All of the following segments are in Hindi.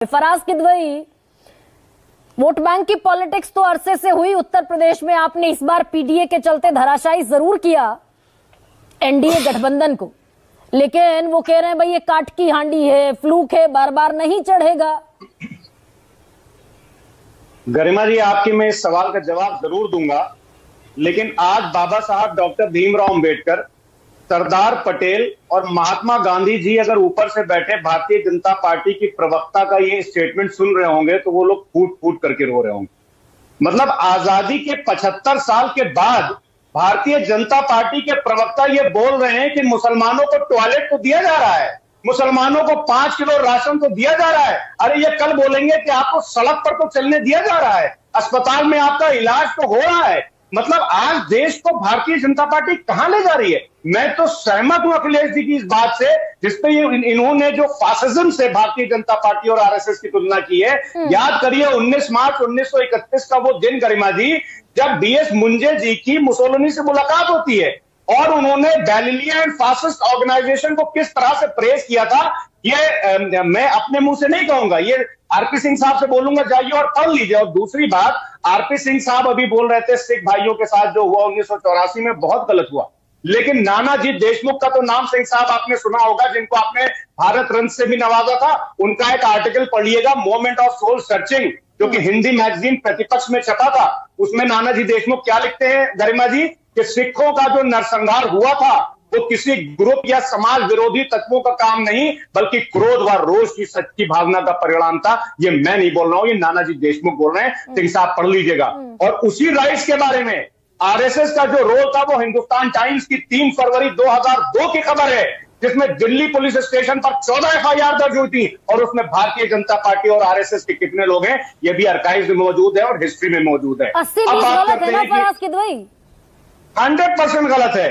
फराज किदवई, वोट बैंक की पॉलिटिक्स तो अरसे से हुई उत्तर प्रदेश में। आपने इस बार पीडीए के चलते धराशायी जरूर किया एनडीए गठबंधन को, लेकिन वो कह रहे हैं भाई ये काट की हांडी है, फ्लूक है, बार बार नहीं चढ़ेगा। गरिमा जी, आपके मैं इस सवाल का जवाब जरूर दूंगा, लेकिन आज बाबा साहब डॉक्टर भीमराव अंबेडकर, सरदार पटेल और महात्मा गांधी जी अगर ऊपर से बैठे भारतीय जनता पार्टी की प्रवक्ता का ये स्टेटमेंट सुन रहे होंगे तो वो लोग फूट फूट करके रो रहे होंगे। मतलब आजादी के 75 साल के बाद भारतीय जनता पार्टी के प्रवक्ता ये बोल रहे हैं कि मुसलमानों को टॉयलेट तो दिया जा रहा है, मुसलमानों को 5 किलो राशन तो दिया जा रहा है। अरे ये कल बोलेंगे कि आपको सड़क पर तो चलने दिया जा रहा है, अस्पताल में आपका इलाज तो हो रहा है। मतलब आज देश को भारतीय जनता पार्टी कहां ले जा रही है। मैं तो सहमत हूं अखिलेश जी की इस बात से, जिसपे इन्होंने जो फासिज्म से भारतीय जनता पार्टी और आरएसएस की तुलना की है। याद करिए 19 मार्च 1931 का वो दिन गरिमा जी, जब बीएस मुंजे जी की मुसोलिनी से मुलाकात होती है और उन्होंने गैलीलिया एंड फासिस्ट ऑर्गेनाइजेशन को किस तरह से प्रेस किया था, ये मैं अपने मुंह से नहीं कहूंगा, ये आरपी सिंह साहब से बोलूंगा, जाइए और पढ़ लीजिए। और दूसरी बात, आरपी सिंह साहब अभी बोल रहे थे सिख भाइयों के साथ जो हुआ 1984 में बहुत गलत हुआ, लेकिन नानाजी देशमुख का तो नाम सिंह साहब आपने सुना होगा, जिनको आपने भारत रत्न से भी नवाजा था। उनका एक आर्टिकल पढ़िएगा, मोमेंट ऑफ सोल सर्चिंग, जो कि हिंदी मैगजीन प्रतिपक्ष में छपा था। उसमें नानाजी देशमुख क्या लिखते हैं गरिमा जी, कि सिखों का जो नरसंहार हुआ था वो किसी ग्रुप या समाज विरोधी तत्वों का काम नहीं, बल्कि क्रोध व रोष की सच्ची भावना का परिणाम था। ये मैं नहीं बोल रहा हूं, ये नानाजी देशमुख बोल रहे हैं, सिंह साहब पढ़ लीजिएगा। और उसी राइट्स के बारे में आरएसएस का जो रोल था वो हिंदुस्तान टाइम्स की 3 फरवरी 2002 की खबर है, जिसमें दिल्ली पुलिस स्टेशन पर 14 एफआईआर दर्ज हुई थी, और उसमें भारतीय जनता पार्टी और आरएसएस के कितने लोग हैं ये भी आर्काइव्स में मौजूद है और हिस्ट्री में मौजूद है। 100% गलत है,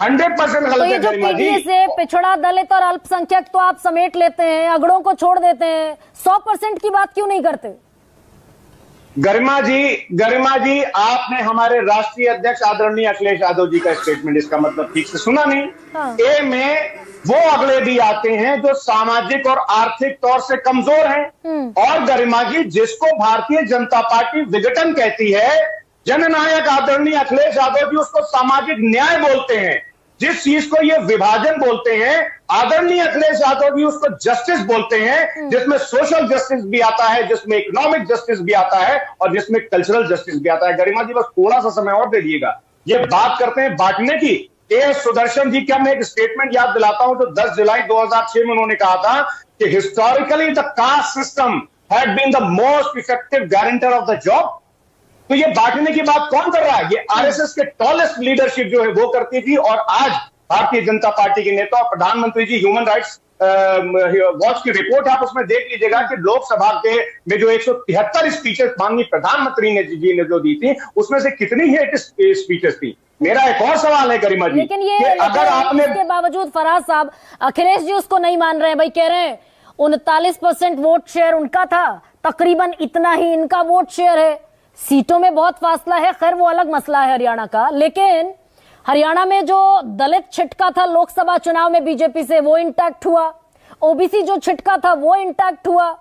100% गलत है गरिमा जी। से पिछड़ा, दलित और अल्पसंख्यक तो आप समेट लेते हैं, अगड़ों को छोड़ देते हैं, 100% की बात क्यों नहीं करते? गरिमा जी, आपने हमारे राष्ट्रीय अध्यक्ष आदरणीय अखिलेश यादव जी का स्टेटमेंट, इसका मतलब ठीक से सुना नहीं। ए में वो अगले भी आते हैं जो सामाजिक और आर्थिक तौर से कमजोर हैं। और गरिमा जी, जिसको भारतीय जनता पार्टी विघटन कहती है, जननायक आदरणीय अखिलेश यादव जी उसको सामाजिक न्याय बोलते हैं। जिस चीज को ये विभाजन बोलते हैं, आदरणीय अखिलेश यादव जी उसको जस्टिस बोलते हैं, जिसमें सोशल जस्टिस भी आता है, जिसमें इकोनॉमिक जस्टिस भी आता है और जिसमें कल्चरल जस्टिस भी आता है। गरिमा जी, बस थोड़ा सा समय और दे दीजिएगा। ये बात करते हैं बांटने की। ए सुदर्शन जी का मैं एक स्टेटमेंट याद दिलाता हूं, जो 10 जुलाई 2006 में उन्होंने कहा था कि historically the caste system had been the most effective guarantor of the job. तो ये बांटने की बात कौन कर रहा है? ये आरएसएस के टॉलेस्ट लीडरशिप जो है वो करती थी। और आज भारतीय जनता पार्टी के नेता और प्रधानमंत्री जी ह्यूमन राइट्स वॉच की रिपोर्ट आप उसमें देख लीजिएगा कि लोकसभा के में जो 173 स्पीचेस माननीय प्रधानमंत्री जी ने जो दी थी, उसमें से कितनी हेट स्पीचेस थी। मेरा एक और सवाल है गरिमा जी, लेकिन ये अगर आपने इसके बावजूद फराज साहब, अखिलेश जी उसको नहीं मान रहे हैं भाई, कह रहे हैं 39% वोट शेयर उनका था, तकरीबन इतना ही इनका वोट शेयर है, सीटों में बहुत फासला है। खैर वो अलग मसला है हरियाणा का, लेकिन हरियाणा में जो दलित छिटका था लोकसभा चुनाव में बीजेपी से, वो इंटैक्ट हुआ। ओबीसी जो छिटका था वो इंटैक्ट हुआ।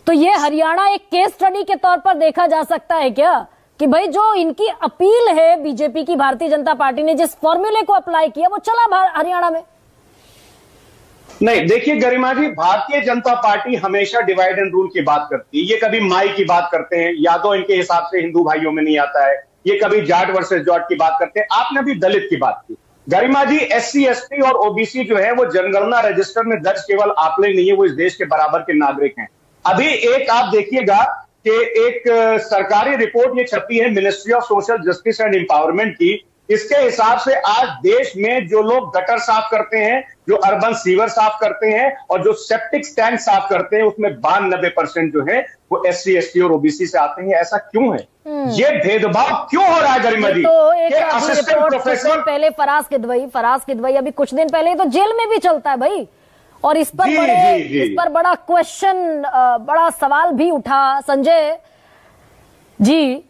तो ये हरियाणा एक केस स्टडी के तौर पर देखा जा सकता है क्या, कि भाई जो इनकी अपील है बीजेपी की, भारतीय जनता पार्टी ने जिस फॉर्मूले को अप्लाई किया वो चला हरियाणा में? नहीं, देखिए गरिमा जी, भारतीय जनता पार्टी हमेशा डिवाइड एंड रूल की बात करती है। ये कभी माई की बात करते हैं, यादव इनके हिसाब से हिंदू भाइयों में नहीं आता है। ये कभी जाट वर्सेस जॉट की बात करते हैं। आपने भी दलित की बात की गरिमा जी। एससी एसटी और ओबीसी जो है वो जनगणना रजिस्टर में दर्ज केवल आंकड़े नहीं है, वो इस देश के बराबर के नागरिक हैं। अभी एक आप देखिएगा कि एक सरकारी रिपोर्ट ये छपी है ministry of social justice and empowerment की। इसके हिसाब से आज देश में जो लोग गटर साफ करते हैं, जो अर्बन सीवर साफ करते हैं और जो सेप्टिक टैंक साफ करते हैं, उसमें 92% जो है वो एससी एसटी और ओबीसी से आते हैं। ऐसा क्यों है? ये भेदभाव क्यों हो रहा है गरिमा जी? तो एक असिस्टेंट प्रोफेसर पहले फराज किदवई अभी कुछ दिन पहले तो जेल में भी चलता है भाई, और इस पर बड़ा क्वेश्चन, बड़ा सवाल भी उठा संजय जी।